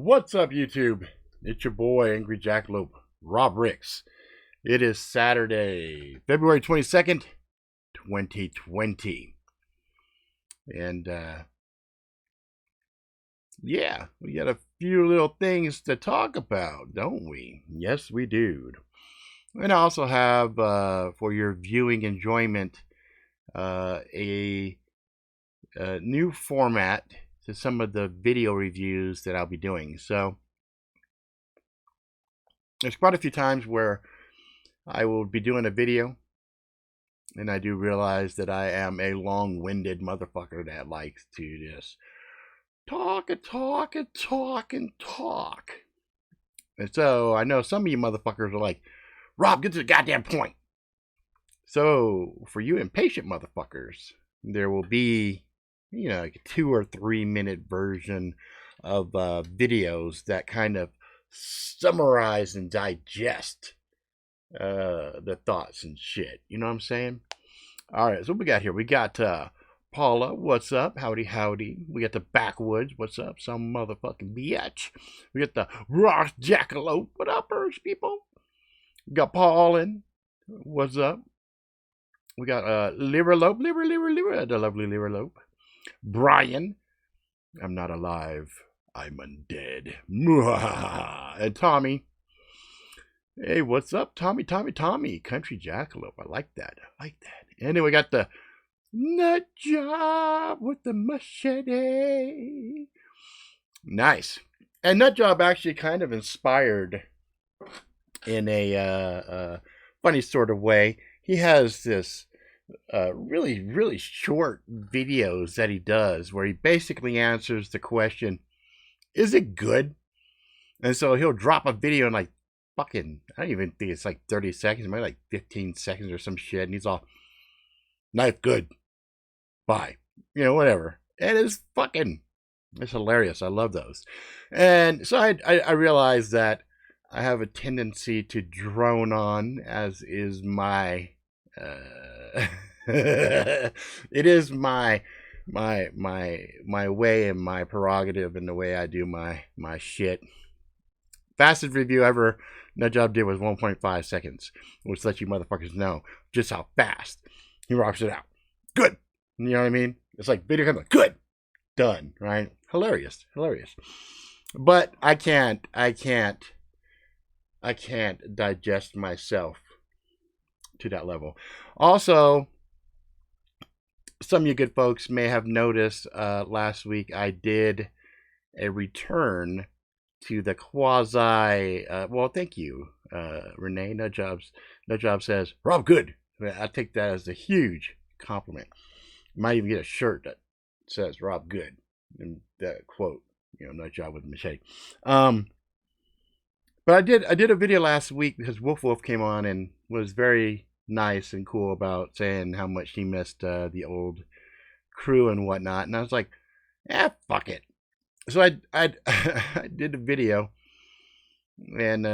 What's up, YouTube? It's your boy, Angry Jackalope, Rob Ricks. It is Saturday, February 22nd, 2020. And, yeah, we got a few little things to talk about, don't we? Yes, we do. And I also have, for your viewing enjoyment, a new format to some of the video reviews that I'll be doing. So there's quite a few times where I will be doing a video and I do realize that I am a long-winded motherfucker that likes to just talk and talk and talk and talk. And so I know some of you motherfuckers are like, Rob, get to the goddamn point. So for you impatient motherfuckers, there will be, like a 2 or 3 minute version of videos that kind of summarize and digest the thoughts and shit. You know what I'm saying? All right, so what we got here? We got Paula, what's up? Howdy, howdy. We got the Backwoods, what's up? Some motherfucking bitch. We got the Ross Jackalope, what up, people? We got Paulin, what's up? We got Liverlope, the lovely Liverlope. Brian, I'm not alive, I'm undead. And Tommy, hey, what's up, Tommy, Country Jackalope, I like that. And then we got the nut job with the machete. Nice. And nut job actually kind of inspired in a funny sort of way. He has this really short videos that he does where he basically answers the question, is it good? And so he'll drop a video in like fucking, I don't even think it's like 30 seconds, maybe like 15 seconds or some shit, and he's all, knife good, bye, whatever. And it's hilarious. I love those. And so I realized that I have a tendency to drone on, as is my it is my way and my prerogative and the way I do my shit. Fastest review ever Nut Job did was 1.5 seconds, which lets you motherfuckers know just how fast he rocks it out. Good. You know what I mean? It's like video comes like, good, done, right? Hilarious. But I can't digest myself to that level. Also, some of you good folks may have noticed last week I did a return to the quasi, well, thank you, Renee. Nut Job says, Rob, good. I take that as a huge compliment. Might even get a shirt that says Rob, good. And that quote, Nut Job with machete. But I did a video last week because Wolf came on and was very nice and cool about saying how much he missed the old crew and whatnot. And I was like, fuck it. So I I did a video and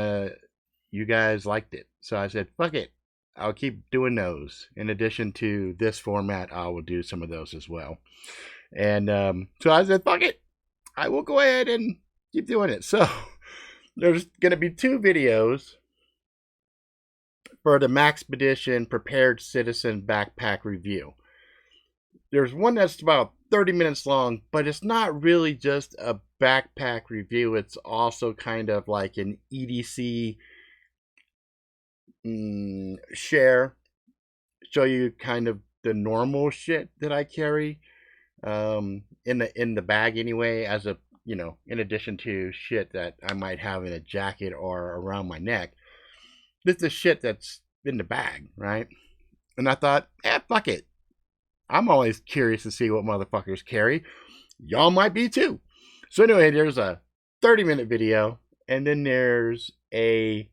you guys liked it. So I said, fuck it. I'll keep doing those. In addition to this format, I will do some of those as well. And so I said, fuck it. I will go ahead and keep doing it. So there's going to be 2 videos for the Maxpedition Prepared Citizen Backpack Review. There's one that's about 30 minutes long, but it's not really just a backpack review. It's also kind of like an EDC share. Show you kind of the normal shit that I carry in the bag anyway, as a in addition to shit that I might have in a jacket or around my neck. This is the shit that's in the bag, right? And I thought, fuck it. I'm always curious to see what motherfuckers carry. Y'all might be too. So anyway, there's a 30-minute video, and then there's a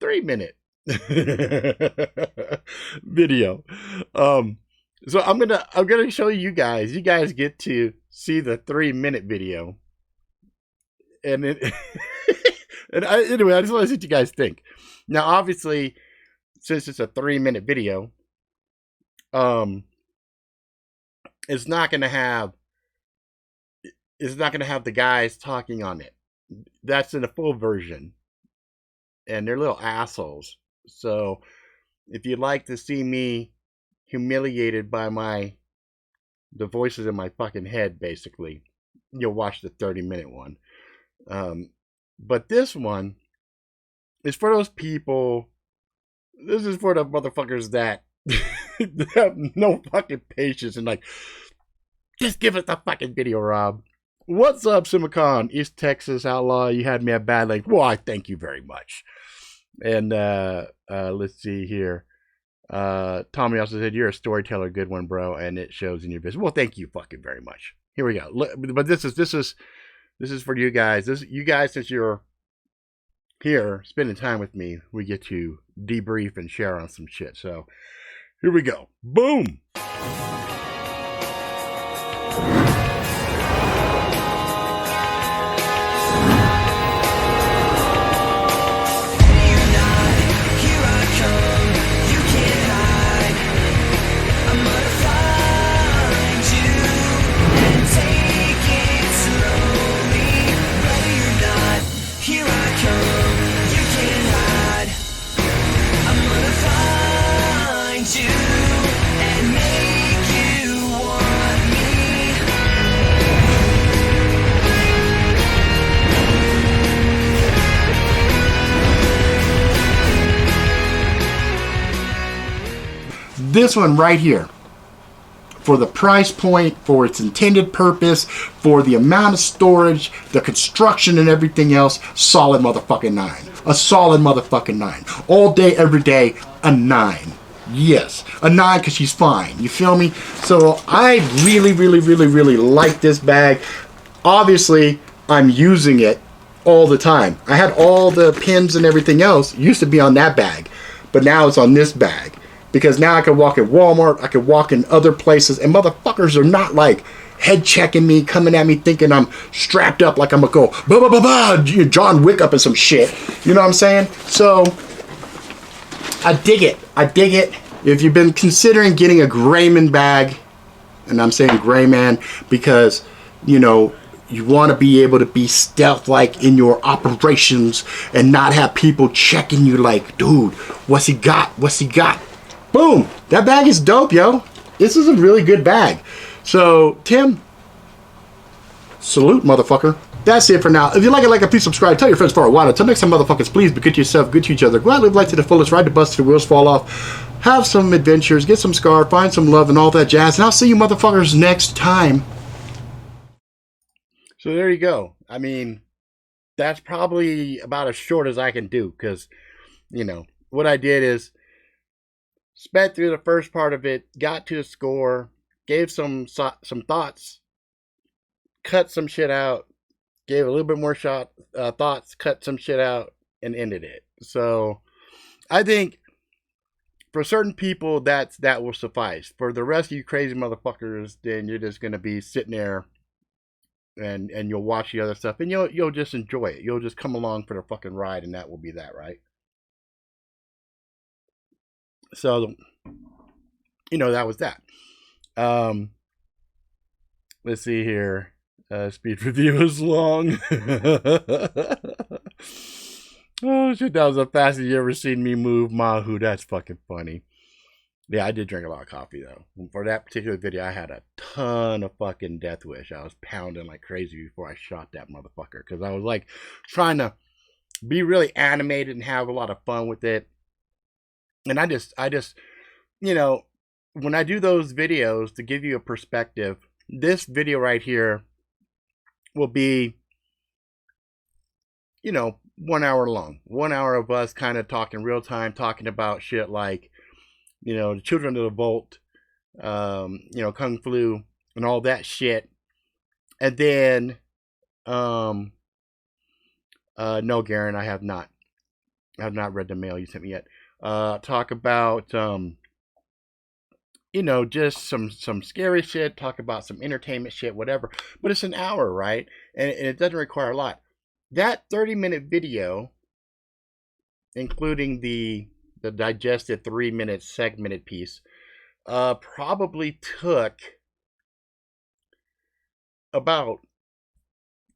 3-minute video. So I'm gonna show you guys. You guys get to see the 3-minute video. And anyway, I just want to see what you guys think. Now, obviously, since it's a 3-minute video, it's not gonna have the guys talking on it. that's in the full version, and they're little assholes. So if you'd like to see me humiliated by the voices in my fucking head, basically, you'll watch the 30-minute one. But this one is for those people. This is for the motherfuckers that have no fucking patience and like, just give us the fucking video, Rob. What's up, Simicon? East Texas Outlaw. You had me at bad length. Well, I thank you very much. And let's see here. Tommy also said, you're a storyteller, good one, bro, and it shows in your business. Well, thank you fucking very much. Here we go. But this is for you guys. You guys, since you're here spending time with me, we get to debrief and share on some shit. So here we go. Boom. This one right here, for the price point, for its intended purpose, for the amount of storage, the construction and everything else, solid motherfucking 9. A solid motherfucking 9. All day, every day, a 9. Yes, a 9 because she's fine. You feel me? So I really like this bag. Obviously, I'm using it all the time. I had all the pins and everything else used to be on that bag, but now it's on this bag. Because now I can walk at Walmart, I can walk in other places, and motherfuckers are not like head checking me, coming at me thinking I'm strapped up like I'm gonna go, blah, blah, blah, blah, John Wick up in some shit. You know what I'm saying? So, I dig it. I dig it. If you've been considering getting a Grayman bag, and I'm saying Grayman because, you know, you want to be able to be stealth-like in your operations and not have people checking you like, dude, what's he got? What's he got? Boom! That bag is dope, yo. This is a really good bag. So, Tim, salute, motherfucker. That's it for now. If you like it, please subscribe. Tell your friends for a while. Until next time, motherfuckers, please be good to yourself, good to each other. Go out, live life to the fullest, ride the bus till the wheels fall off. Have some adventures, get some scar, find some love, and all that jazz. And I'll see you motherfuckers next time. So there you go. I mean, that's probably about as short as I can do because, you know, what I did is sped through the first part of it, got to the score, gave some thoughts, cut some shit out, gave a little bit more thoughts, cut some shit out, and ended it. So I think for certain people that will suffice. For the rest of you crazy motherfuckers, then you're just gonna be sitting there and you'll watch the other stuff and you'll just enjoy it. You'll just come along for the fucking ride, and that will be that, right? So, you know, that was that. Let's see here. Speed review is long. Oh shit, that was the fastest you ever seen me move, Mahu. That's fucking funny. Yeah, I did drink a lot of coffee though. For that particular video, I had a ton of fucking Death Wish. I was pounding like crazy before I shot that motherfucker because I was like trying to be really animated and have a lot of fun with it. And I just, you know, when I do those videos, to give you a perspective, this video right here will be, you know, 1 hour long. 1 hour of us kind of talking real time, talking about shit like, you know, the Children of the Vault, you know, Kung Flu, and all that shit. And then, no, Garen, I have not read the mail you sent me yet. Talk about, you know, just some scary shit, talk about some entertainment shit, whatever. But it's an hour, right? And it doesn't require a lot. That 30-minute video, including the digested 3-minute segmented piece, probably took about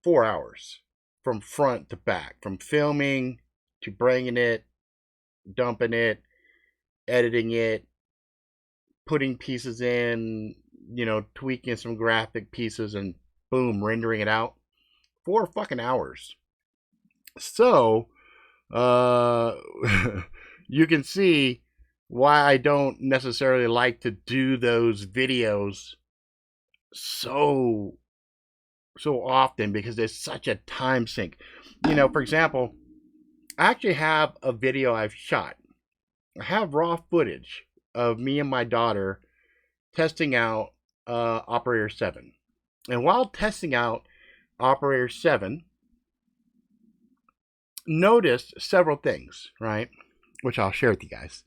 4 hours. from front to back, from filming to bringing it, dumping it, editing it, putting pieces in, tweaking some graphic pieces, and boom, rendering it out. 4 fucking hours. So, uh, you can see why I don't necessarily like to do those videos so often, because there's such a time sink. For example, I actually have a video I've shot. I have raw footage of me and my daughter testing out Operator 7. And while testing out Operator 7, noticed several things, right? Which I'll share with you guys.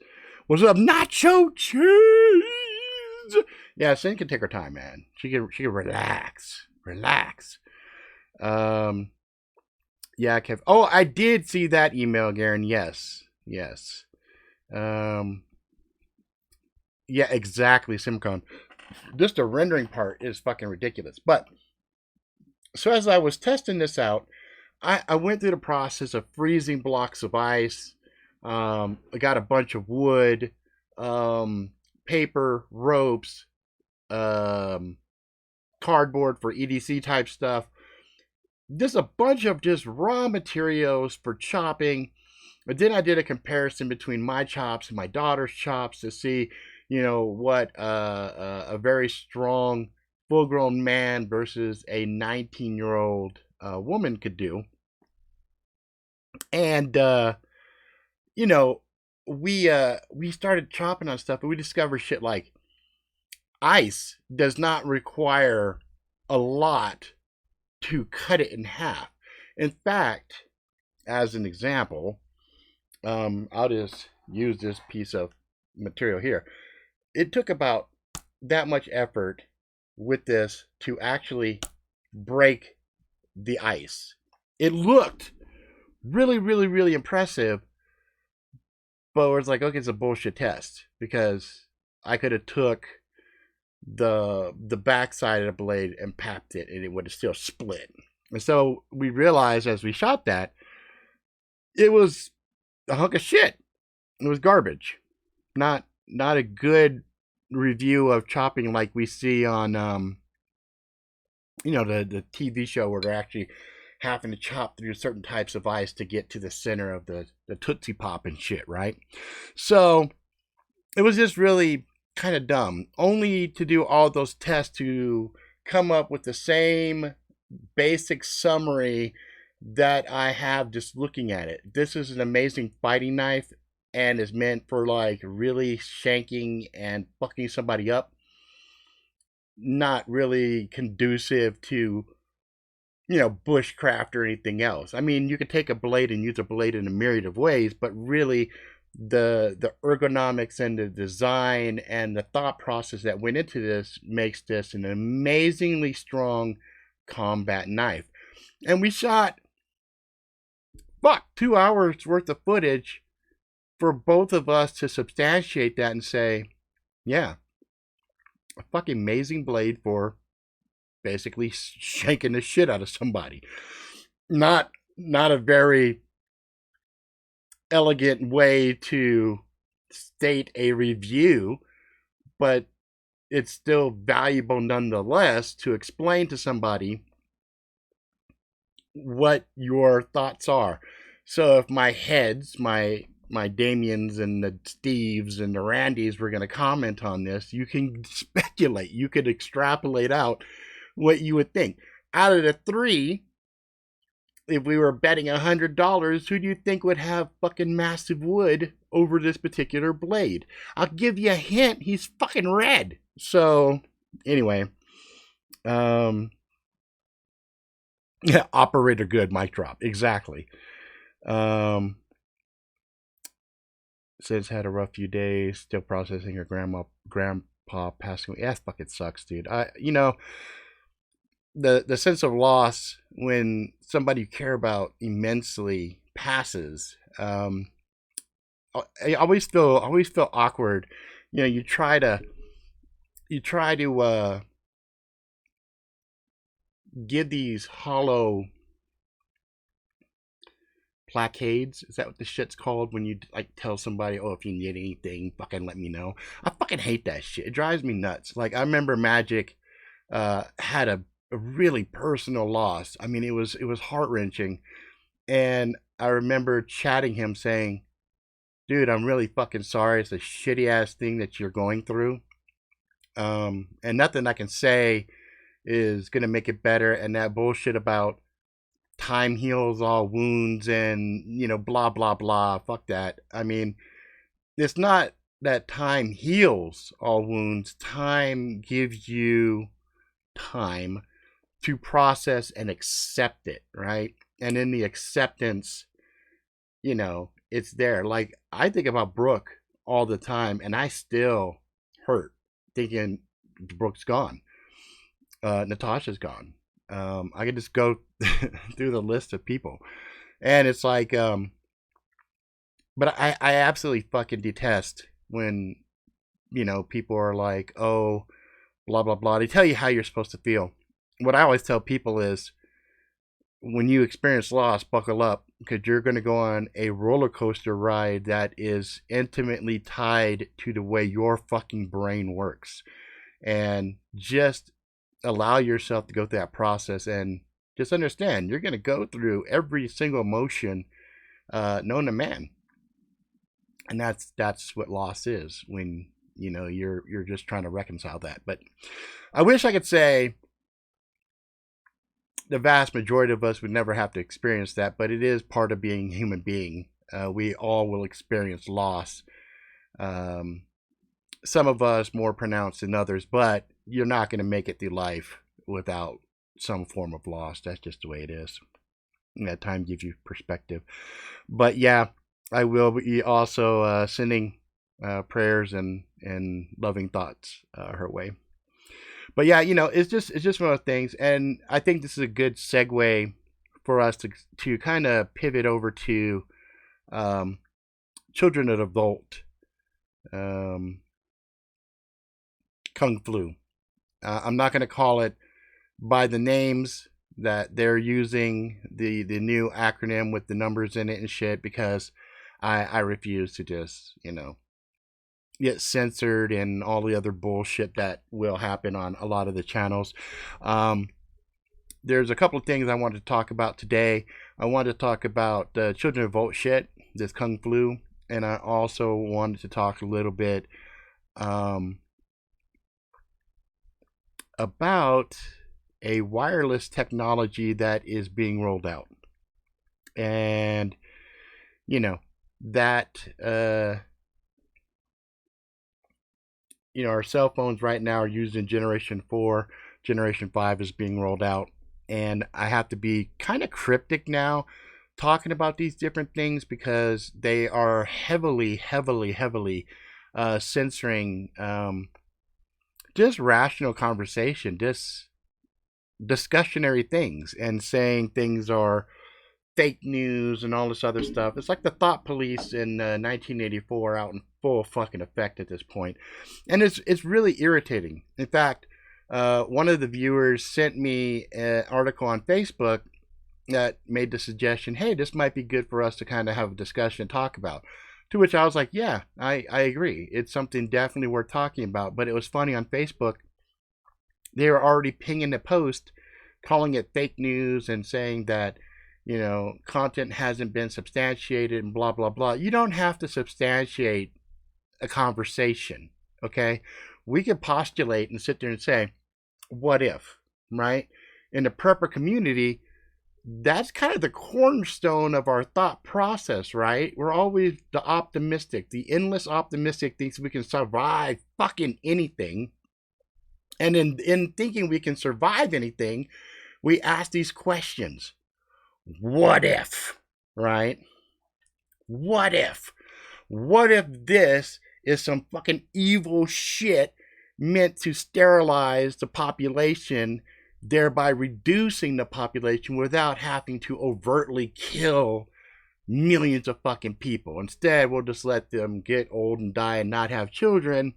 Was up nacho cheese? Yeah, Sin can take her time, man. She can relax. Yeah, Kev. Oh, I did see that email, Garen. Yes. Yeah, exactly, Simcon. Just the rendering part is fucking ridiculous. But so as I was testing this out, I went through the process of freezing blocks of ice. I got a bunch of wood, paper, ropes, cardboard for EDC type stuff. Just a bunch of just raw materials for chopping. But then I did a comparison between my chops and my daughter's chops to see, what a very strong, full-grown man versus a 19-year-old woman could do. And we started chopping on stuff, and we discovered shit like ice does not require a lot to cut it in half. In fact, as an example, I'll just use this piece of material here. It took about that much effort with this to actually break the ice. It looked really, really, really impressive, but it was like, okay, it's a bullshit test, because I could have took the backside of the blade and papped it, and it would have still split. And so we realized as we shot that it was a hunk of shit. It was garbage. Not a good review of chopping like we see on the TV show, where they're actually having to chop through certain types of ice to get to the center of the Tootsie Pop and shit, right? So it was just really kind of dumb, only to do all those tests to come up with the same basic summary that I have just looking at it. This is an amazing fighting knife and is meant for like really shanking and fucking somebody up. Not really conducive to, bushcraft or anything else. I mean, you could take a blade and use a blade in a myriad of ways, but really the ergonomics and the design and the thought process that went into this makes this an amazingly strong combat knife. And we shot 2 hours worth of footage for both of us to substantiate that and say, yeah, a fucking amazing blade for basically shanking the shit out of somebody. Not a very elegant way to state a review, but it's still valuable nonetheless to explain to somebody what your thoughts are. So if my heads, my Damians and the Steves and the Randys were going to comment on this, you can speculate. You could extrapolate out what you would think. Out of the three, if we were betting $100, who do you think would have fucking massive wood over this particular blade? I'll give you a hint. He's fucking red. So, anyway. Yeah, operator good, mic drop. Exactly. Says had a rough few days, still processing her grandpa passing away. Yeah, fucking sucks, dude. The sense of loss when somebody you care about immensely passes. I always feel awkward. You try to give these hollow placards. Is that what the shit's called? When you like tell somebody, oh, if you need anything, fucking let me know. I fucking hate that shit. It drives me nuts. Like I remember Magic had a really personal loss. I mean, it was heart-wrenching. And I remember chatting him saying, dude, I'm really fucking sorry. It's a shitty ass thing that you're going through. And nothing I can say is gonna make it better. And that bullshit about time heals all wounds and, you know, blah blah blah. Fuck that. I mean, it's not that time heals all wounds. Time gives you time to process and accept it, right? And in the acceptance, you know, it's there. Like I think about Brooke all the time, and I still hurt thinking Brooke's gone. Natasha's gone. I could just go through the list of people, and it's like, but I absolutely fucking detest when, you know, people are like, oh, blah blah blah. They tell you how you're supposed to feel. What I always tell people is, when you experience loss, buckle up, because you're going to go on a roller coaster ride that is intimately tied to the way your fucking brain works. And just allow yourself to go through that process, and just understand you're going to go through every single emotion known to man. And that's what loss is, when, you know, you're just trying to reconcile that. But I wish I could say the vast majority of us would never have to experience that, but it is part of being a human being. We all will experience loss. Some of us more pronounced than others, but you're not going to make it through life without some form of loss. That's just the way it is. And that time gives you perspective. But yeah, I will be also sending prayers and loving thoughts her way. But yeah, you know, it's just one of those things, and I think this is a good segue for us to kind of pivot over to children of adult kung flu. I'm not going to call it by the names that they're using, the new acronym with the numbers in it and shit, because I refuse to just, you know, get censored and all the other bullshit that will happen on a lot of the channels. There's a couple of things I wanted to talk about today. I wanted to talk about children of revolt shit, this kung flu, and I also wanted to talk a little bit about a wireless technology that is being rolled out. And, you know, that you know, our cell phones right now are using generation 4, generation 5 is being rolled out, and I have to be kind of cryptic now talking about these different things, because they are heavily censoring just rational conversation, just discussionary things, and saying things are fake news and all this other stuff. It's like the thought police in 1984 out in full fucking effect at this point. And it's really irritating. In fact, one of the viewers sent me an article on Facebook that made the suggestion, hey, this might be good for us to kind of have a discussion and talk about. To which I was like, yeah, I agree. It's something definitely worth talking about. But it was funny, on Facebook, they were already pinging the post, calling it fake news and saying that, you know, content hasn't been substantiated and blah, blah, blah. You don't have to substantiate a conversation, okay? We could postulate and sit there and say, what if, right? In the prepper community, that's kind of the cornerstone of our thought process, right? We're always the optimistic, the endless optimistic, thinks we can survive fucking anything. And in thinking we can survive anything, we ask these questions. What if, right? What if? What if this is some fucking evil shit meant to sterilize the population, thereby reducing the population without having to overtly kill millions of fucking people? Instead, we'll just let them get old and die and not have children.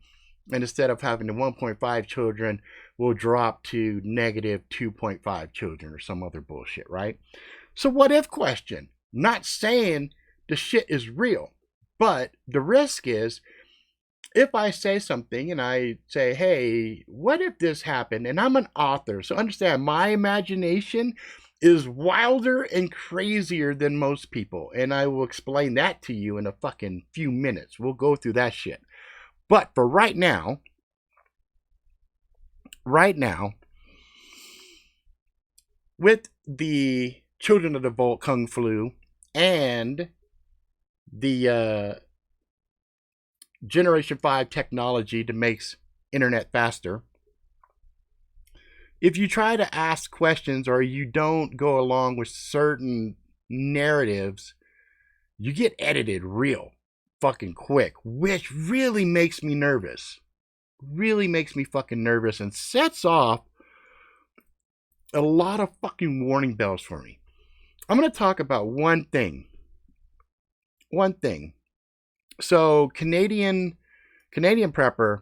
And instead of having the 1.5 children, we'll drop to negative 2.5 children or some other bullshit, right? So what if question? Not saying the shit is real, but the risk is if I say something and I say, hey, what if this happened? And I'm an author, so understand my imagination is wilder and crazier than most people. And I will explain that to you in a fucking few minutes. We'll go through that shit. But for right now, with the Children of the Vault Kung Flu and the Generation 5 technology that makes internet faster, if you try to ask questions or you don't go along with certain narratives, you get edited real fucking quick, which really makes me nervous. Really makes me fucking nervous and sets off a lot of fucking warning bells for me. I'm going to talk about one thing. So Canadian Prepper,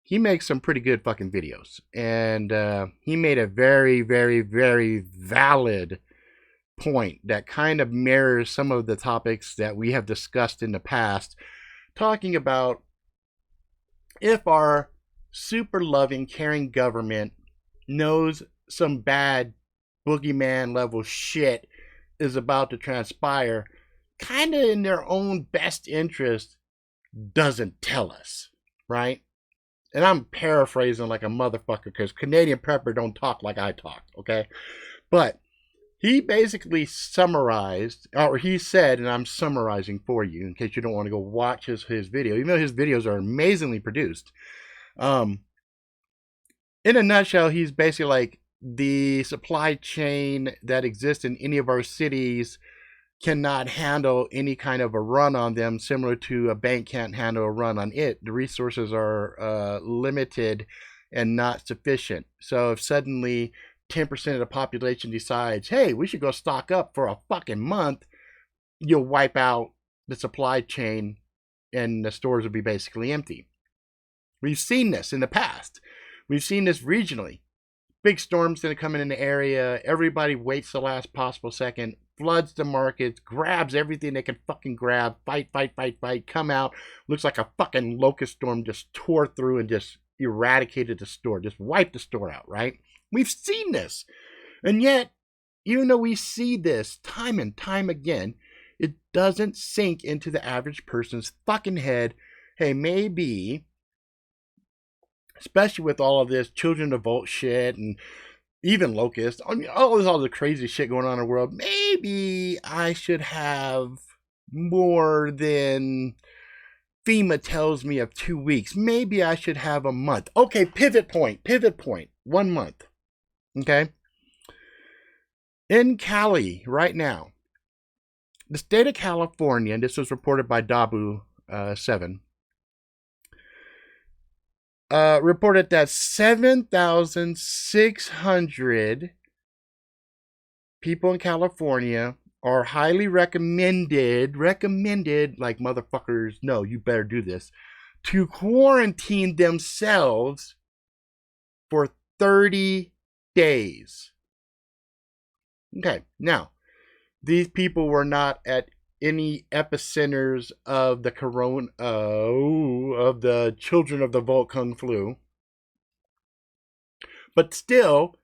he makes some pretty good fucking videos. And he made a very, very, very valid point that kind of mirrors some of the topics that we have discussed in the past, talking about if our super loving, caring government knows some bad boogeyman level shit is about to transpire, kind of in their own best interest, doesn't tell us, right? And I'm paraphrasing like a motherfucker because Canadian Prepper don't talk like I talk, okay? But he basically summarized, or he said, and I'm summarizing for you in case you don't want to go watch his video, even though his videos are amazingly produced. In a nutshell, he's basically like, the supply chain that exists in any of our cities cannot handle any kind of a run on them, similar to a bank can't handle a run on it. The resources are limited and not sufficient. So if suddenly 10% of the population decides, hey, we should go stock up for a fucking month, you'll wipe out the supply chain and the stores will be basically empty. We've seen this in the past. We've seen this regionally. Big storms going to come in the area. Everybody waits the last possible second, floods the markets, grabs everything they can fucking grab, fight, come out. Looks like a fucking locust storm just tore through and just eradicated the store, just wiped the store out, right? We've seen this. And yet, even though we see this time and time again, it doesn't sink into the average person's fucking head. Hey, maybe, especially with all of this Children of Vault shit and even Locust, I mean, all the crazy shit going on in the world, maybe I should have more than FEMA tells me of 2 weeks. Maybe I should have a month. Okay, pivot point. 1 month. Okay? In Cali right now, the state of California, and this was reported by Dabu 7, reported that 7,600 people in California are highly recommended, like motherfuckers, no, you better do this, to quarantine themselves for 30 days. Okay, now, these people were not at any epicenters of the of the Children of the Vault Kung Flu. But still,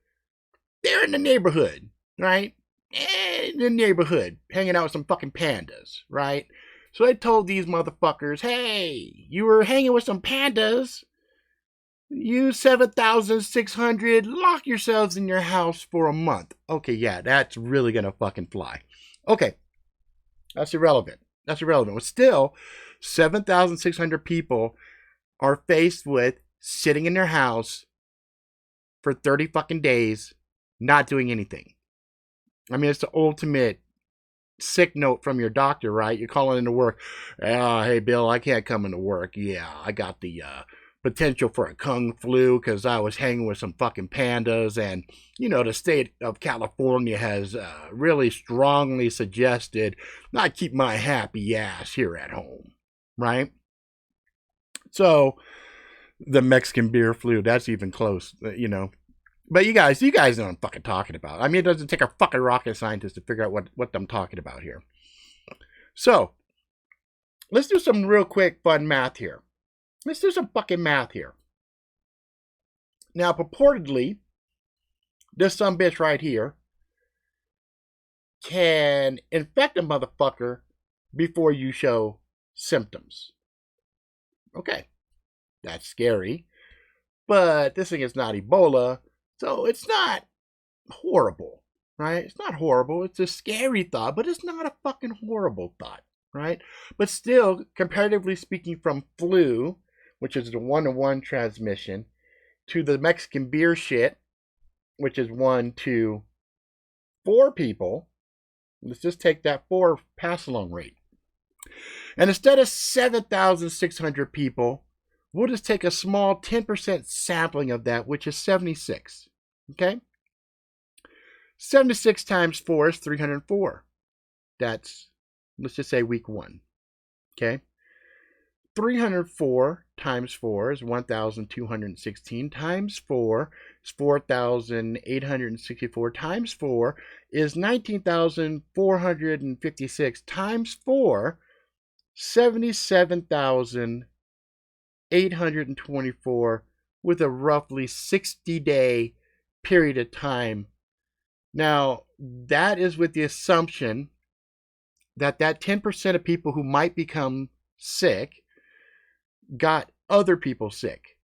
they're in the neighborhood, right? In the neighborhood, hanging out with some fucking pandas, right? So they told these motherfuckers, hey, you were hanging with some pandas. You 7,600, lock yourselves in your house for a month. Okay, yeah, that's really gonna fucking fly. Okay. That's irrelevant. But still, 7,600 people are faced with sitting in their house for 30 fucking days, not doing anything. I mean, it's the ultimate sick note from your doctor, right? You're calling into work. Hey, Bill, I can't come into work. Yeah, I got the potential for a kung flu because I was hanging with some fucking pandas, and the state of California has really strongly suggested I keep my happy ass here at home, right? So the Mexican beer flu, that's even close, But you guys know what I'm fucking talking about. I mean, it doesn't take a fucking rocket scientist to figure out what I'm talking about here. So, let's do some real quick fun math here. Let's do some fucking math here. Now, purportedly, this sumbitch right here can infect a motherfucker before you show symptoms. Okay, that's scary. But this thing is not Ebola, so it's not horrible, right? It's not horrible. It's a scary thought, but it's not a fucking horrible thought, right? But still, comparatively speaking, from flu, which is the 1-to-1 transmission, to the Mexican beer shit, which is 1 to 4 people, let's just take that 4 pass along rate. And instead of 7,600 people, we'll just take a small 10% sampling of that, which is 76. Okay? 76 times 4 is 304. That's, let's just say week 1. Okay? 304 times 4 is 1,216 times 4 is 4,864 times 4 is 19,456 times 4, 77,824 with a roughly 60-day period of time. Now, that is with the assumption that 10% of people who might become sick got other people sick.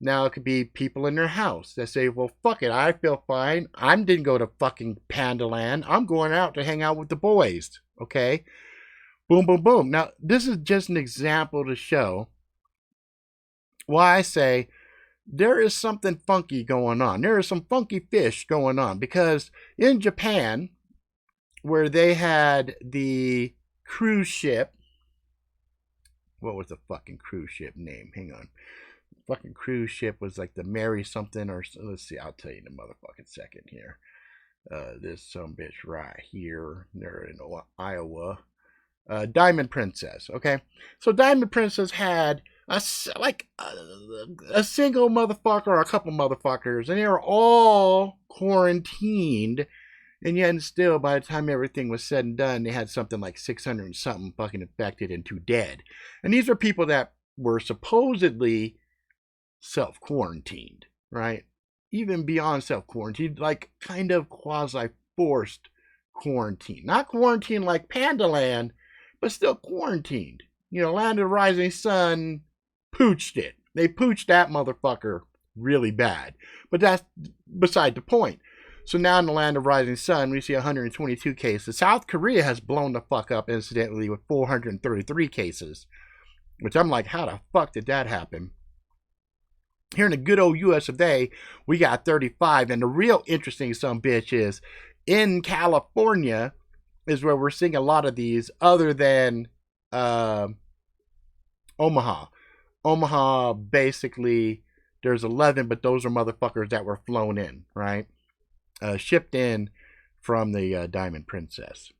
Now, it could be people in their house that say, well, fuck it, I feel fine. I didn't go to fucking Pandaland. I'm going out to hang out with the boys. Okay? Boom, boom, boom. Now, this is just an example to show why I say there is something funky going on. There is some funky fish going on. Because in Japan, where they had the cruise ship, what was the fucking cruise ship name? Hang on. Fucking cruise ship was like the Mary something, or let's see, I'll tell you in a motherfucking second here. This some bitch right here. They're in Iowa. Diamond Princess. Okay, so Diamond Princess had a single motherfucker or a couple motherfuckers, and they were all quarantined. And yet, and still, by the time everything was said and done, they had something like 600 and something fucking infected and 2 dead. And these are people that were supposedly self-quarantined, right? Even beyond self-quarantined, like kind of quasi-forced quarantine. Not quarantine like Pandaland, but still quarantined. You know, Land of the Rising Sun pooched it. They pooched that motherfucker really bad. But that's beside the point. So now in the Land of Rising Sun, we see 122 cases. South Korea has blown the fuck up, incidentally, with 433 cases. Which I'm like, how the fuck did that happen? Here in the good old US of A, we got 35. And the real interesting sumbitch is, in California, is where we're seeing a lot of these, other than Omaha. Omaha, basically, there's 11, but those are motherfuckers that were flown in, right? Shipped in from the Diamond Princess.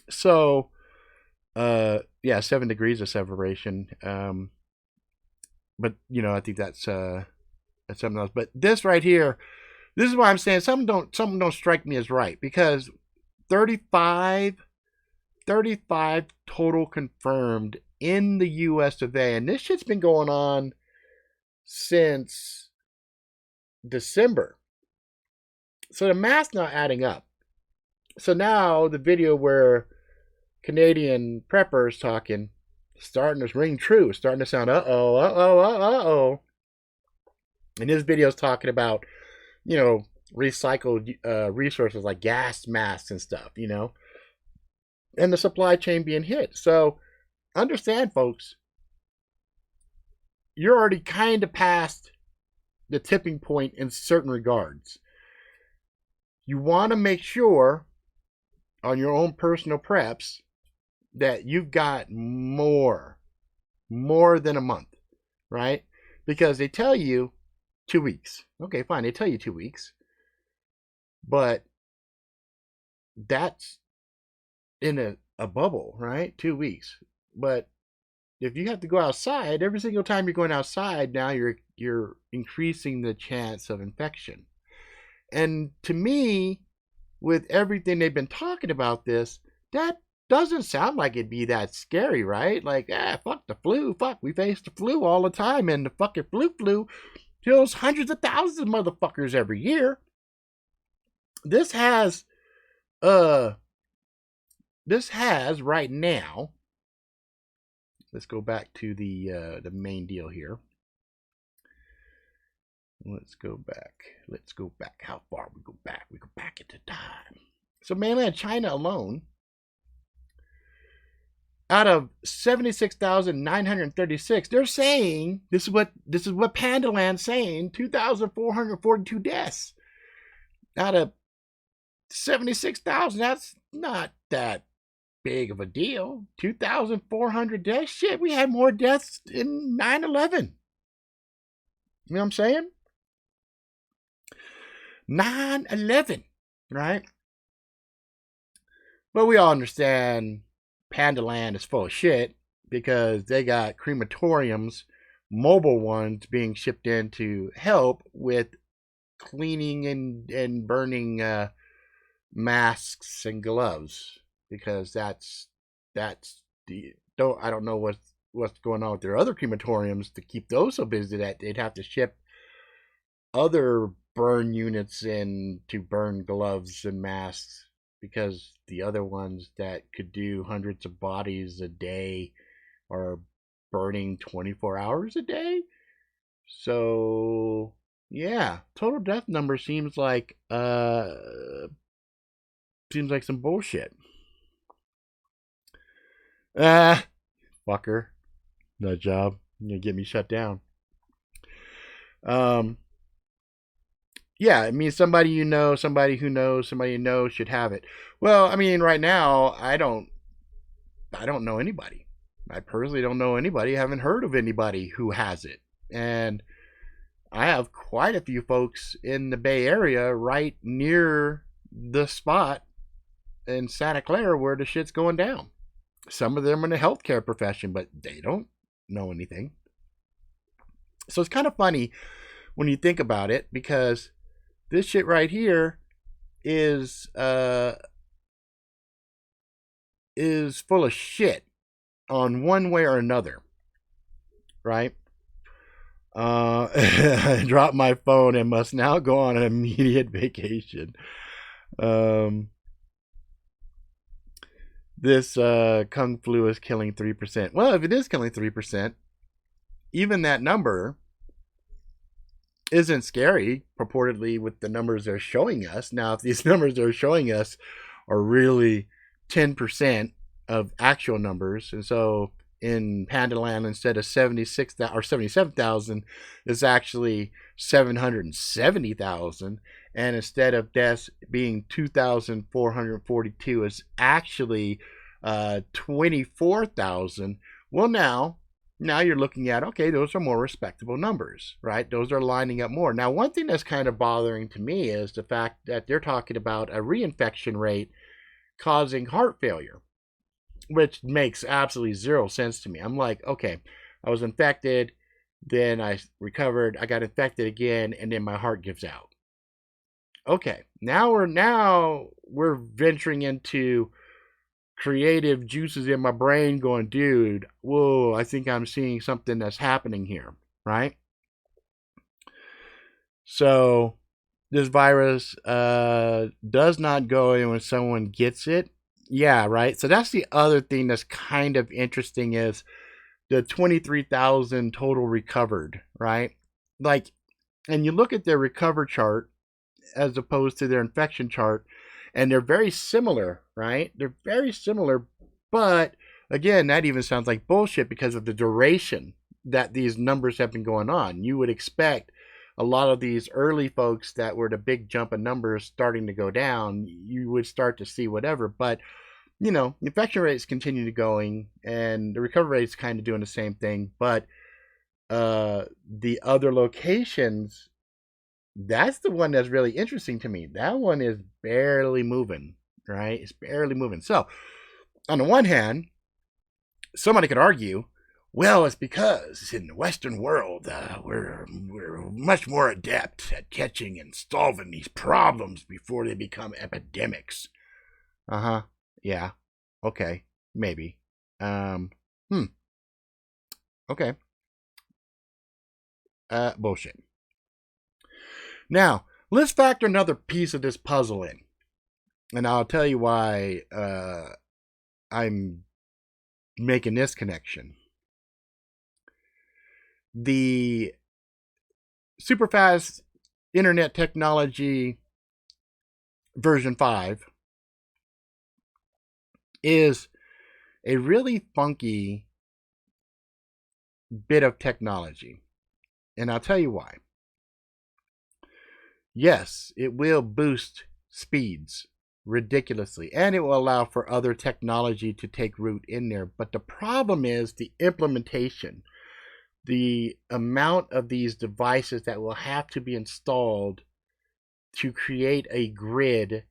So, yeah, 7 degrees of separation. But, you know, I think that's something else. But this right here, this is why I'm saying something don't strike me as right. Because 35 total confirmed in the US of A. And this shit's been going on since December. So the math's not adding up. So now the video where Canadian preppers talking, starting to ring true, starting to sound uh-oh. And his video's talking about, you know, recycled resources like gas masks and stuff, you know, and the supply chain being hit. So understand, folks, you're already kind of past the tipping point in certain regards. You want to make sure on your own personal preps that you've got more than a month, right? Because they tell you 2 weeks. Okay, fine, they tell you 2 weeks. But that's in a bubble, right? 2 weeks. But if you have to go outside, every single time you're going outside, now you're increasing the chance of infection. And to me, with everything they've been talking about this, that doesn't sound like it'd be that scary, right? Like, fuck the flu. Fuck, we face the flu all the time, and the fucking flu kills hundreds of thousands of motherfuckers every year. This has right now. Let's go back to the main deal here. Let's go back. How far we go back? We go back into time. So mainland China alone, out of 76,936, they're saying this is what Pandaland's saying, 2,442 deaths out of 76,000. That's not that big of a deal. 2,400 deaths. Shit, we had more deaths in 9/11. You know what I'm saying? 9/11, right? But we all understand Pandaland is full of shit because they got crematoriums, mobile ones, being shipped in to help with cleaning and burning masks and gloves, because that's the I don't know what's going on with their other crematoriums to keep those so busy that they'd have to ship other burn units in to burn gloves and masks, because the other ones that could do hundreds of bodies a day are burning 24 hours a day. So yeah, total death number seems like some bullshit. Fucker, nut job, you're gonna get me shut down. Yeah, I mean, somebody you know, somebody who knows, somebody you know should have it. Well, I mean, right now, I don't know anybody. I personally don't know anybody. I haven't heard of anybody who has it. And I have quite a few folks in the Bay Area right near the spot in Santa Clara where the shit's going down. Some of them are in the healthcare profession, but they don't know anything. So it's kind of funny when you think about it, because this shit right here is full of shit on one way or another, right? I dropped my phone and must now go on an immediate vacation. This Kung Flu is killing 3%. Well, if it is killing 3%, even that number isn't scary purportedly with the numbers they're showing us. Now, if these numbers they're showing us are really 10% of actual numbers, and so in Pandaland, instead of 76,000 or 77,000, it's actually 770,000, and instead of deaths being 2,442, it's actually 24,000. Well, now you're looking at, okay, those are more respectable numbers, right? Those are lining up more. Now, one thing that's kind of bothering to me is the fact that they're talking about a reinfection rate causing heart failure, which makes absolutely zero sense to me. I'm like, okay, I was infected, then I recovered, I got infected again, and then my heart gives out. Okay, now we're venturing into creative juices in my brain going, dude, whoa, I think I'm seeing something that's happening here, right? So this virus does not go in when someone gets it. Yeah, right. So that's the other thing that's kind of interesting is the 23,000 total recovered, right? Like, and you look at their recover chart as opposed to their infection chart, and they're very similar, right? They're very similar, but again, that even sounds like bullshit because of the duration that these numbers have been going on. You would expect a lot of these early folks that were the big jump in numbers starting to go down, you would start to see whatever. But, you know, infection rates continue to going, and the recovery rate's kind of doing the same thing. But the other locations, that's the one that's really interesting to me. That one is barely moving, right? It's barely moving. So, on the one hand, somebody could argue, well, it's because in the Western world, we're much more adept at catching and solving these problems before they become epidemics. Yeah. Okay, maybe. Hmm. Okay. Bullshit. Now, let's factor another piece of this puzzle in. And I'll tell you why I'm making this connection. The super fast internet technology version 5 is a really funky bit of technology. And I'll tell you why. Yes, it will boost speeds ridiculously, and it will allow for other technology to take root in there. But the problem is the implementation, the amount of these devices that will have to be installed to create a grid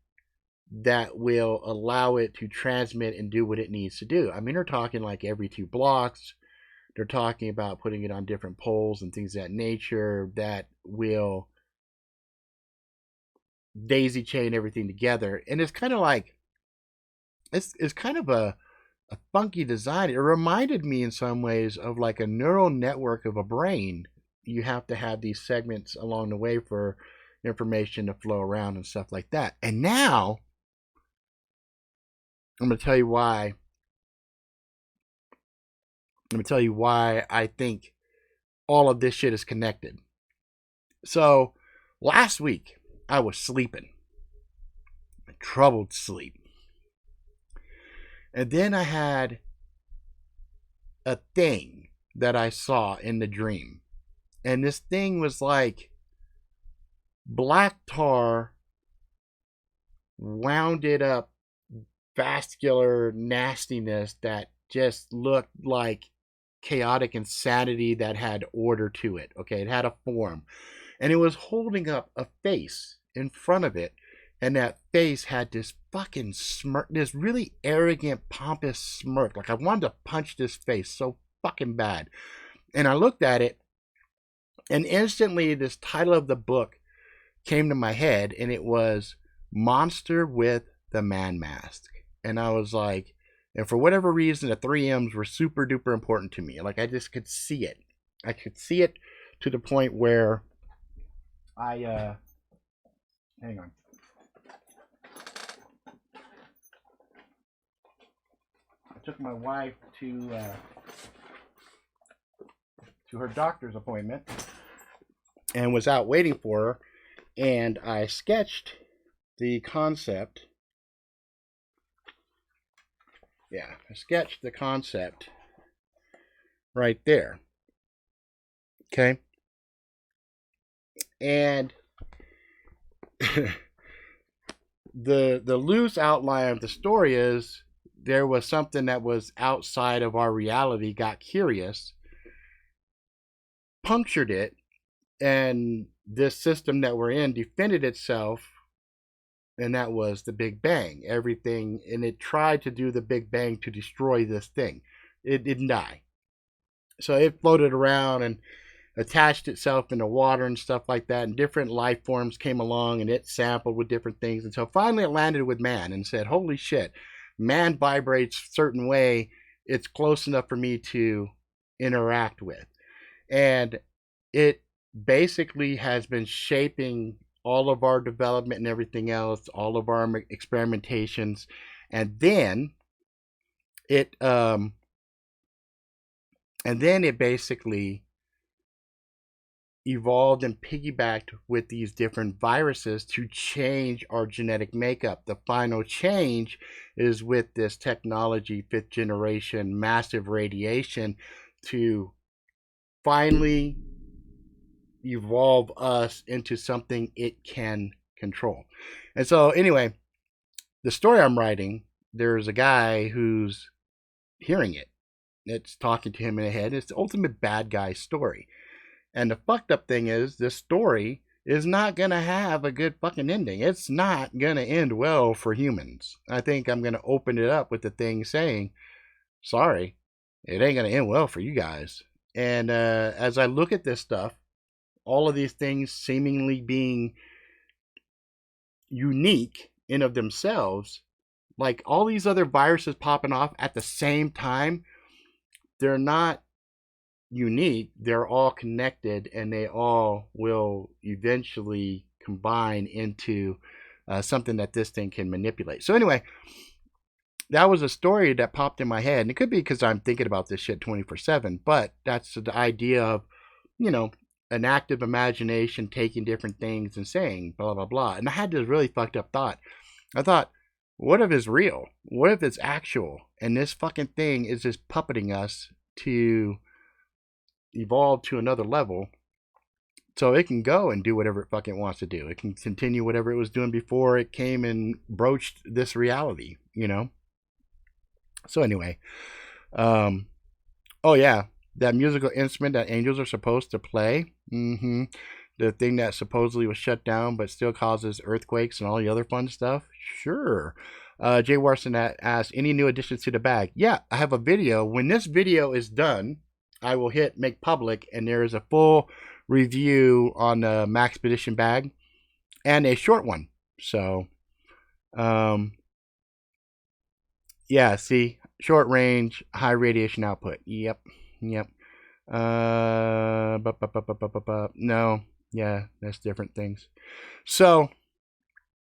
that will allow it to transmit and do what it needs to do. I mean, they're talking like every 2 blocks. They're talking about putting it on different poles and things of that nature that will daisy chain everything together. And it's kind of like, it's kind of a funky design. It reminded me in some ways of like a neural network of a brain. You have to have these segments along the way for information to flow around and stuff like that. And now I'm going to tell you why. I'm going to tell you why I think all of this shit is connected. So last week I was sleeping, troubled sleep. And then I had a thing that I saw in the dream. And this thing was like black tar, wounded up, vascular nastiness that just looked like chaotic insanity that had order to it. Okay, it had a form. And it was holding up a face in front of it. And that face had this fucking smirk, this really arrogant, pompous smirk. Like I wanted to punch this face so fucking bad. And I looked at it, and instantly this title of the book came to my head, and it was Monster with the Man Mask. And I was like, and for whatever reason, the 3 M's were super duper important to me. Like I just could see it. I could see it to the point where hang on. I took my wife to her doctor's appointment and was out waiting for her, and I sketched the concept. Yeah, I sketched the concept right there. Okay. And the loose outline of the story is there was something that was outside of our reality, got curious, punctured it, and this system that we're in defended itself, and that was the Big Bang. Everything, and it tried to do the Big Bang to destroy this thing. It didn't die. So it floated around and attached itself in the water and stuff like that, and different life forms came along, and it sampled with different things until finally it landed with man and said, holy shit, man vibrates a certain way, it's close enough for me to interact with. And it basically has been shaping all of our development and everything else, all of our experimentations. And then it basically evolved and piggybacked with these different viruses to change our genetic makeup. The final change is with this technology, 5th generation, massive radiation, to finally evolve us into something it can control. And so anyway, the story I'm writing, there's a guy who's hearing it. It's talking to him in the head. It's the ultimate bad guy story. And the fucked up thing is, this story is not going to have a good fucking ending. It's not going to end well for humans. I think I'm going to open it up with the thing saying, sorry, it ain't going to end well for you guys. And as I look at this stuff, all of these things seemingly being unique in of themselves, Like all these other viruses popping off at the same time, they're not unique. They're all connected, and they all will eventually combine into something that this thing can manipulate. So anyway, that was a story that popped in my head, and it could be because I'm thinking about this shit 24/7. But that's the idea of, you know, an active imagination taking different things and saying blah blah blah. And I had this really fucked up thought. I thought, what if it's real? What if it's actual? And this fucking thing is just puppeting us to evolve to another level, so it can go and do whatever it fucking wants to do. It can continue whatever it was doing before it came and broached this reality, you know? So anyway, oh yeah, that musical instrument that angels are supposed to play, the thing that supposedly was shut down but still causes earthquakes and all the other fun stuff, sure. Jay Warson asked, any new additions to the bag? Yeah, I have a video. When this video is done, I will hit make public, and there is a full review on the Maxpedition bag and a short one. So, yeah, see, short range, high radiation output. Yep. No, yeah, that's different things. So,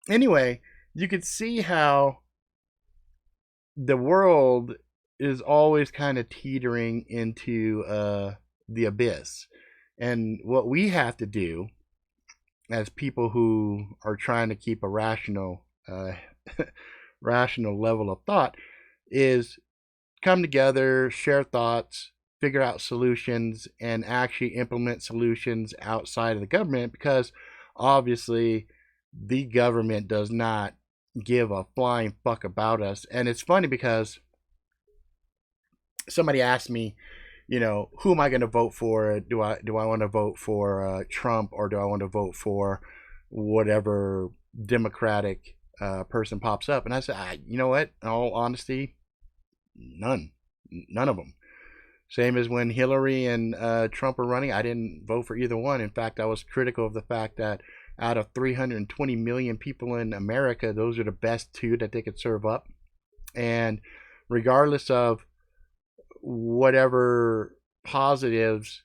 anyway, you could see how the world is always kind of teetering into the abyss. And what we have to do as people who are trying to keep a rational rational level of thought is come together, share thoughts, figure out solutions, and actually implement solutions outside of the government, because obviously the government does not give a flying fuck about us. And it's funny because somebody asked me, you know, who am I going to vote for? Do I want to vote for Trump, or do I want to vote for whatever Democratic person pops up? And I said, you know what? In all honesty, none of them. Same as when Hillary and Trump were running, I didn't vote for either one. In fact, I was critical of the fact that out of 320 million people in America, those are the best two that they could serve up. And regardless of whatever positives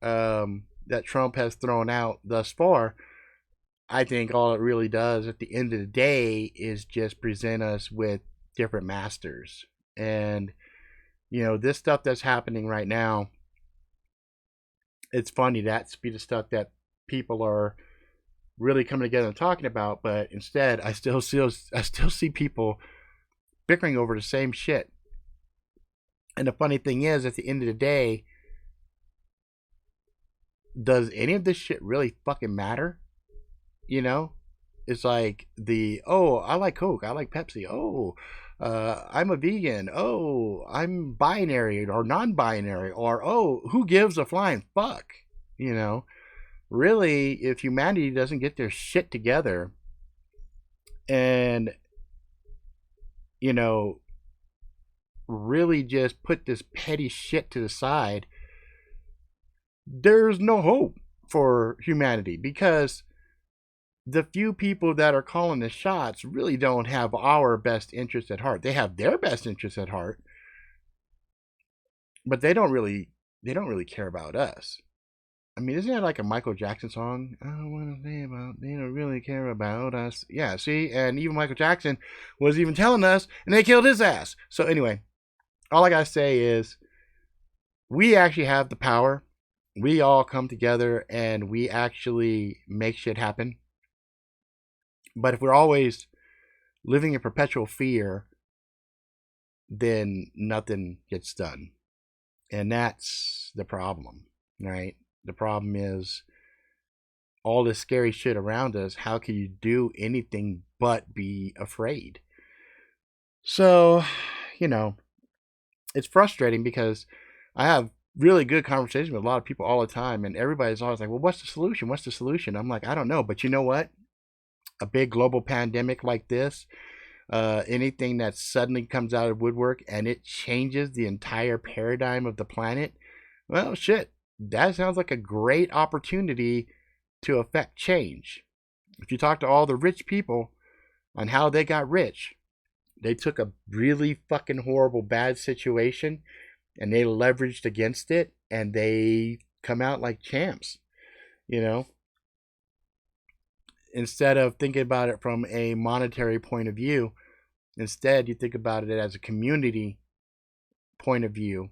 that Trump has thrown out thus far, I think all it really does at the end of the day is just present us with different masters. And, you know, this stuff that's happening right now, it's funny, that's be the stuff that people are really coming together and talking about. But instead, I still see people bickering over the same shit. And the funny thing is, at the end of the day, does any of this shit really fucking matter? You know, it's like I like Coke, I like Pepsi. I'm a vegan. I'm binary or non-binary. Or who gives a flying fuck? You know, really, if humanity doesn't get their shit together and, you know, really just put this petty shit to the side, there's no hope for humanity, because the few people that are calling the shots really don't have our best interest at heart. They have their best interest at heart, but they don't really care about us. I mean, isn't that like a Michael Jackson song? I don't want to say about, they don't really care about us. Yeah, see, and even Michael Jackson was even telling us, and they killed his ass. So anyway, all I gotta say is, we actually have the power. We all come together and we actually make shit happen. But if we're always living in perpetual fear, then nothing gets done. And that's the problem, right? The problem is all this scary shit around us. How can you do anything but be afraid? So, you know, it's frustrating because I have really good conversations with a lot of people all the time, and everybody's always like, well, what's the solution? What's the solution? I'm like, I don't know. But you know what? A big global pandemic like this, anything that suddenly comes out of woodwork and it changes the entire paradigm of the planet, well, shit, that sounds like a great opportunity to affect change. If you talk to all the rich people on how they got rich, They took a really fucking horrible, bad situation and they leveraged against it and they come out like champs, you know? Instead of thinking about it from a monetary point of view, instead you think about it as a community point of view.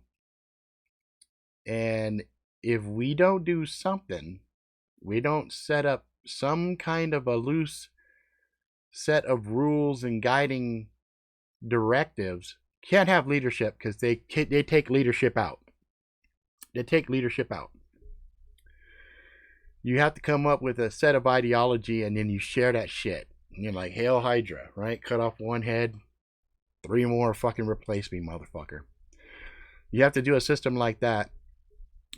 And if we don't do something, we don't set up some kind of a loose set of rules and guiding directives, can't have leadership because they take leadership out. They take leadership out. You have to come up with a set of ideology and then you share that shit. And you're like, Hail Hydra, right? Cut off one head, 3 more fucking replace me, motherfucker. You have to do a system like that.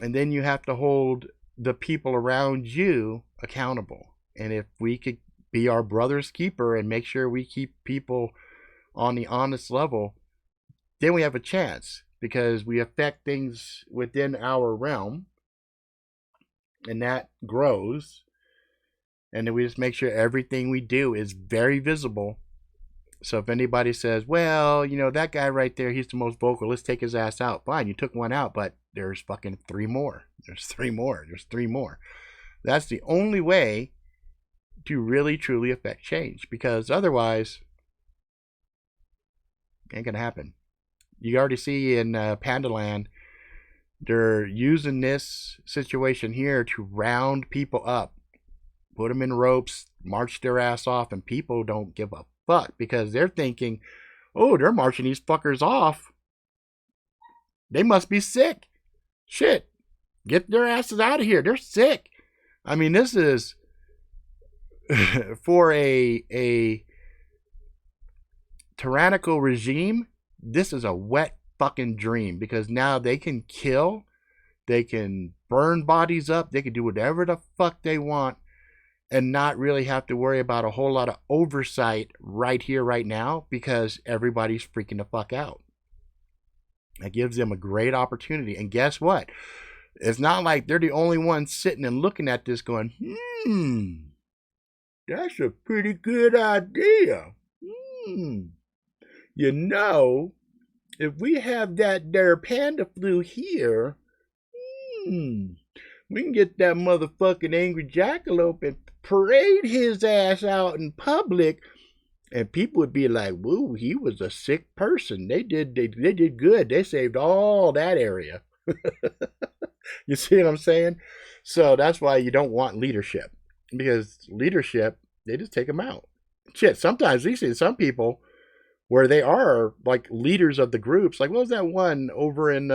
And then you have to hold the people around you accountable. And if we could be our brother's keeper and make sure we keep people on the honest level, then we have a chance because we affect things within our realm and that grows. And then we just make sure everything we do is very visible. So if anybody says, well, you know, that guy right there, he's the most vocal, let's take his ass out. Fine, you took one out, but there's fucking 3 more. There's 3 more. There's 3 more. That's the only way to really, truly affect change. Because otherwise, ain't going to happen. You already see in Pandaland, they're using this situation here to round people up. Put them in ropes, march their ass off, and people don't give a fuck because they're thinking, oh, they're marching these fuckers off. They must be sick. Shit. Get their asses out of here. They're sick. I mean, this is for a tyrannical regime, this is a wet fucking dream because now they can kill, they can burn bodies up, they can do whatever the fuck they want and not really have to worry about a whole lot of oversight right here, right now, because everybody's freaking the fuck out. That gives them a great opportunity. And guess what? It's not like they're the only ones sitting and looking at this going, that's a pretty good idea. You know, if we have that there panda flu here, we can get that motherfucking angry jackalope and parade his ass out in public, and people would be like, "Woo, he was a sick person. They did good. They saved all that area." You see what I'm saying? So that's why you don't want leadership, because leadership, they just take them out. Shit, sometimes we see some people where they are like leaders of the groups. Like, what was that one over in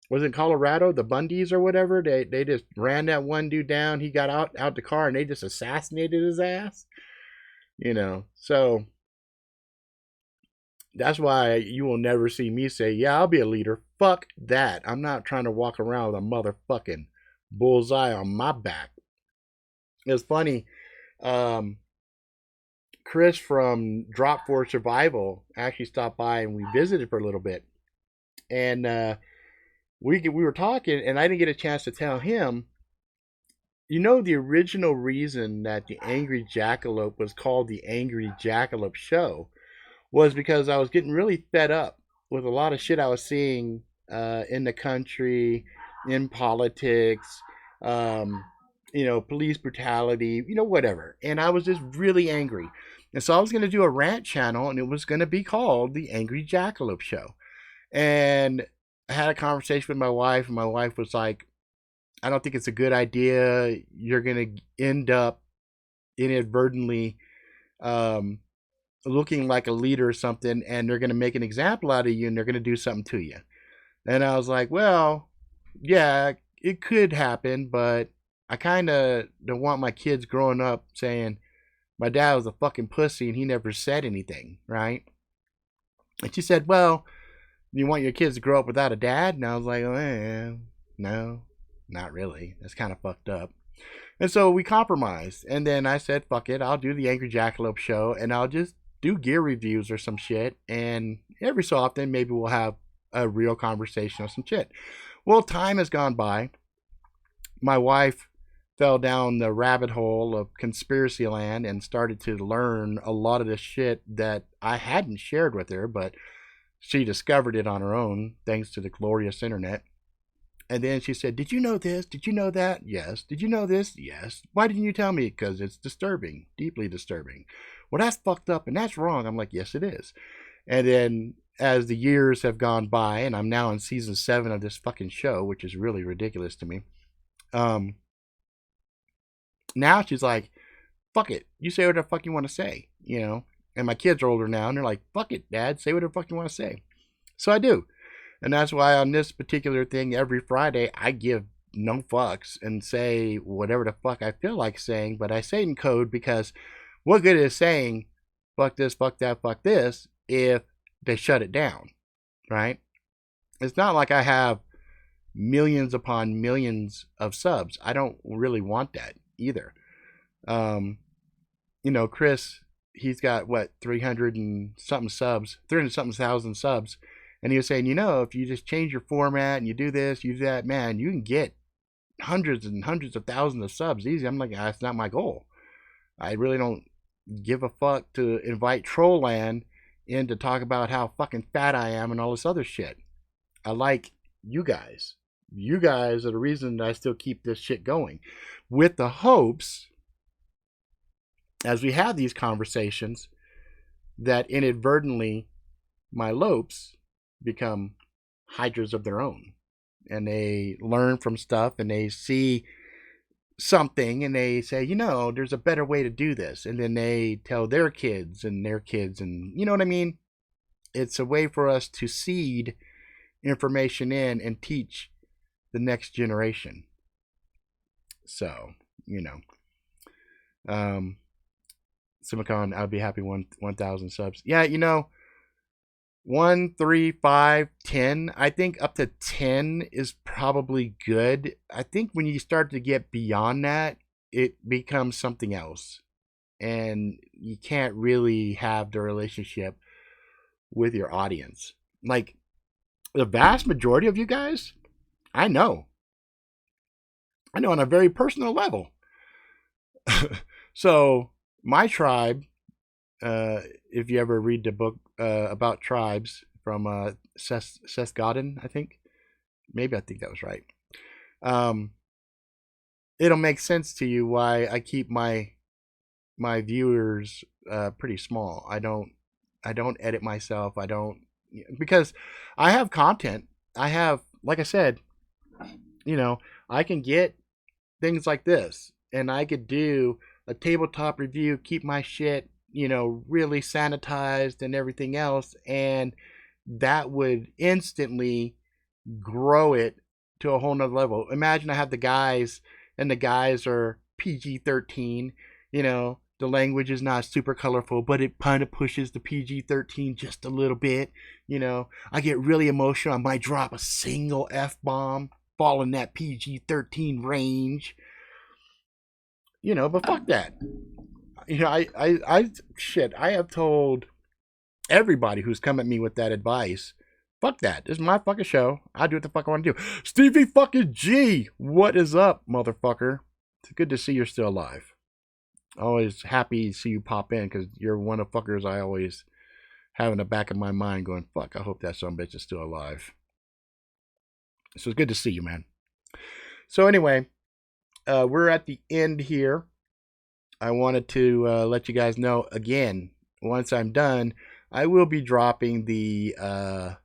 was it Colorado, the Bundys or whatever? They just ran that one dude down. He got out the car and they just assassinated his ass. You know, so that's why you will never see me say, yeah, I'll be a leader. Fuck that. I'm not trying to walk around with a motherfucking bullseye on my back. It's funny. Chris from Drop for Survival actually stopped by and we visited for a little bit. And we were talking and I didn't get a chance to tell him, you know, the original reason that the Angry Jackalope was called the Angry Jackalope Show was because I was getting really fed up with a lot of shit I was seeing in the country, in politics, you know, police brutality, you know, whatever. And I was just really angry. And so I was going to do a rant channel and it was going to be called the Angry Jackalope Show. And I had a conversation with my wife and my wife was like, I don't think it's a good idea. You're going to end up inadvertently looking like a leader or something, and they're going to make an example out of you and they're going to do something to you. And I was like, well, yeah, it could happen, but I kind of don't want my kids growing up saying my dad was a fucking pussy and he never said anything, right? And she said, well, you want your kids to grow up without a dad? And I was like, no, not really. That's kind of fucked up. And so we compromised. And then I said, fuck it, I'll do the Angry Jackalope Show and I'll just do gear reviews or some shit. And every so often, maybe we'll have a real conversation or some shit. Well, time has gone by. My wife fell down the rabbit hole of conspiracy land and started to learn a lot of the shit that I hadn't shared with her, but she discovered it on her own thanks to the glorious internet. And then she said, "Did you know this? Did you know that?" "Yes." "Did you know this?" "Yes." "Why didn't you tell me?" "Because it's disturbing, deeply disturbing." "Well, that's fucked up and that's wrong." I'm like, "Yes, it is." And then as the years have gone by, and I'm now in season 7 of this fucking show, which is really ridiculous to me. Now she's like, "Fuck it, you say what the fuck you want to say," you know. And my kids are older now, and they're like, "Fuck it, Dad, say what the fuck you want to say." So I do, and that's why on this particular thing, every Friday I give no fucks and say whatever the fuck I feel like saying, but I say in code because what good is saying fuck this, fuck that, fuck this if they shut it down, right? It's not like I have millions upon millions of subs. I don't really want that either. Chris, he's got what, 300 and something subs, 300 something thousand subs. And he was saying, if you just change your format and you do this, you do that, man, you can get hundreds and hundreds of thousands of subs easy. I'm like, that's not my goal. I really don't give a fuck to invite Trollland in to talk about how fucking fat I am and all this other shit. I like you guys. You guys are the reason that I still keep this shit going, with the hopes, as we have these conversations, that inadvertently my lopes become hydras of their own, and they learn from stuff and they see something and they say, there's a better way to do this, and then they tell their kids and their kids, and you know what I mean. It's a way for us to seed information in and teach the next generation. So, Simicon, I'd be happy 1,000 subs. Yeah, 1, 3, 5, 10. I think up to 10 is probably good. I think when you start to get beyond that, it becomes something else. And you can't really have the relationship with your audience. Like, the vast majority of you guys, I know on a very personal level. So my tribe, if you ever read the book about tribes from Seth Godin, I think that was right. It'll make sense to you why I keep my viewers pretty small. I don't edit myself. Because I have content. I have, like I said, I can get things like this, and I could do a tabletop review, keep my shit, really sanitized and everything else, and that would instantly grow it to a whole nother level. Imagine I have the guys, and the guys are PG-13, the language is not super colorful, but it kind of pushes the PG-13 just a little bit. I get really emotional. I might drop a single F-bomb, fall in that PG-13 range. But fuck that. I have told everybody who's come at me with that advice, fuck that. This is my fucking show. I do what the fuck I want to do. Stevie fucking G, what is up, motherfucker? It's good to see you're still alive. Always happy to see you pop in, because you're one of the fuckers I always have in the back of my mind going, fuck, I hope that son bitch is still alive. So it's good to see you, man. So anyway, we're at the end here. I wanted to let you guys know again, once I'm done, I will be dropping I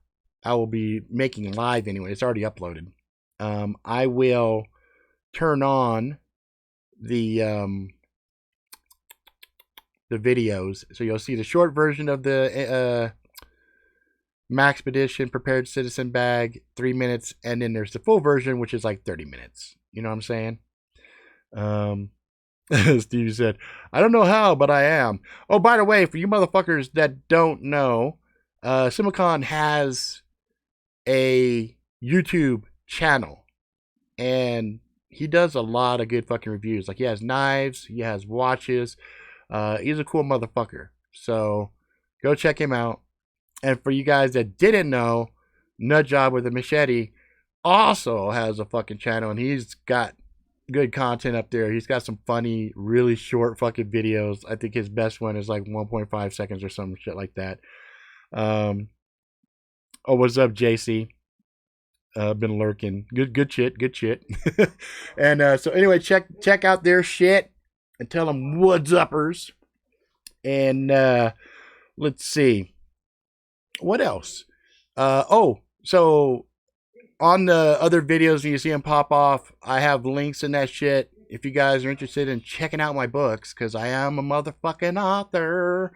will be making live anyway. It's already uploaded. I will turn on the videos. So you'll see the short version of the Maxpedition Prepared Citizen bag, 3 minutes, and then there's the full version, which is like 30 minutes. You know what I'm saying? Steve said, I don't know how, but I am. Oh, by the way, for you motherfuckers that don't know, Simicon has a YouTube channel, and he does a lot of good fucking reviews. Like, he has knives, he has watches. He's a cool motherfucker. So go check him out. And for you guys that didn't know, Nut Job with a Machete also has a fucking channel, and he's got good content up there. He's got some funny, really short fucking videos. I think his best one is like 1.5 seconds or some shit like that. Oh, what's up, JC? Been lurking. Good shit. And so anyway, check out their shit and tell them what's uppers. And let's see, what else? So on the other videos you see them pop off, I have links in that shit. If you guys are interested in checking out my books, because I am a motherfucking author,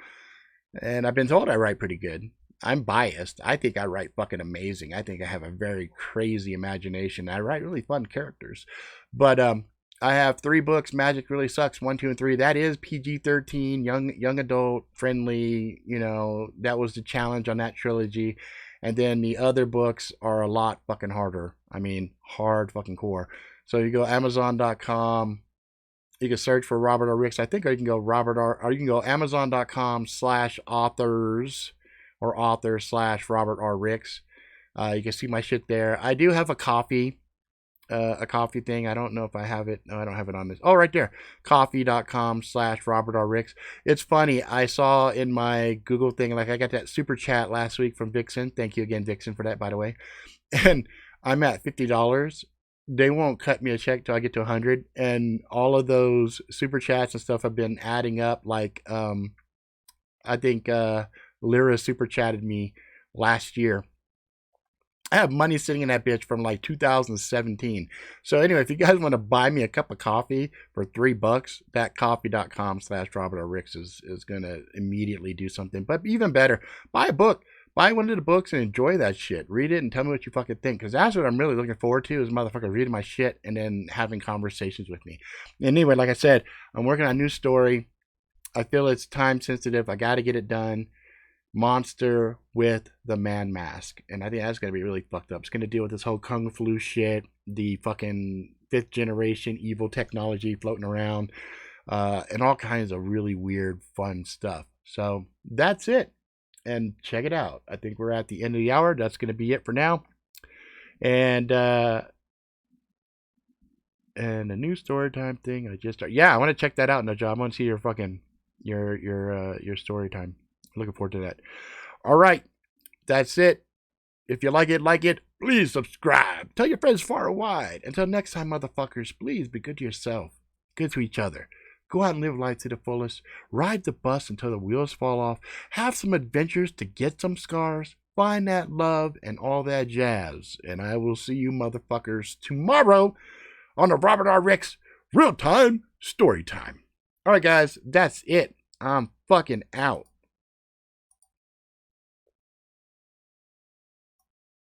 and I've been told I write pretty good. I'm biased. I think I write fucking amazing. I think I have a very crazy imagination. I write really fun characters. But I have 3 books. Magic Really Sucks 1, 2, and 3. That is PG-13, young adult friendly. You know, that was the challenge on that trilogy. And then the other books are a lot fucking harder. I mean, hard fucking core. So you go Amazon.com. You can search for Robert R. Ricks. I think, or you can go you can go Amazon.com/authors or author/Robert R. Ricks. You can see my shit there. I do have a coffee thing. I don't know if I have it. No, I don't have it on this. Oh, right there. Coffee.com/Robert R. Ricks. It's funny. I saw in my Google thing, like I got that super chat last week from Vixen. Thank you again, Vixen, for that, by the way. And I'm at $50. They won't cut me a check till I get to 100. And all of those super chats and stuff have been adding up. Like, I think Lyra super chatted me last year. I have money sitting in that bitch from like 2017. So anyway, if you guys want to buy me a cup of coffee for $3, that coffee.com/Robert R. Ricks is going to immediately do something. But even better, buy a book. Buy one of the books and enjoy that shit. Read it and tell me what you fucking think. Because that's what I'm really looking forward to, is motherfucker reading my shit and then having conversations with me. And anyway, like I said, I'm working on a new story. I feel it's time sensitive. I got to get it done. Monster with the Man Mask. And I think that's going to be really fucked up. It's going to deal with this whole Kung Flu shit, the fucking 5th generation evil technology floating around, and all kinds of really weird, fun stuff. So that's it. And check it out. I think we're at the end of the hour. That's going to be it for now. And a new story time thing I just started. Yeah, I want to check that out, Nojo. I want to see your fucking your story time. Looking forward to that. All right, that's it. If you like it, please subscribe. Tell your friends far and wide. Until next time, motherfuckers, please be good to yourself, good to each other. Go out and live life to the fullest. Ride the bus until the wheels fall off. Have some adventures to get some scars. Find that love and all that jazz. And I will see you motherfuckers tomorrow on the Robert R. Ricks Real Time Story Time. All right, guys, that's it. I'm fucking out.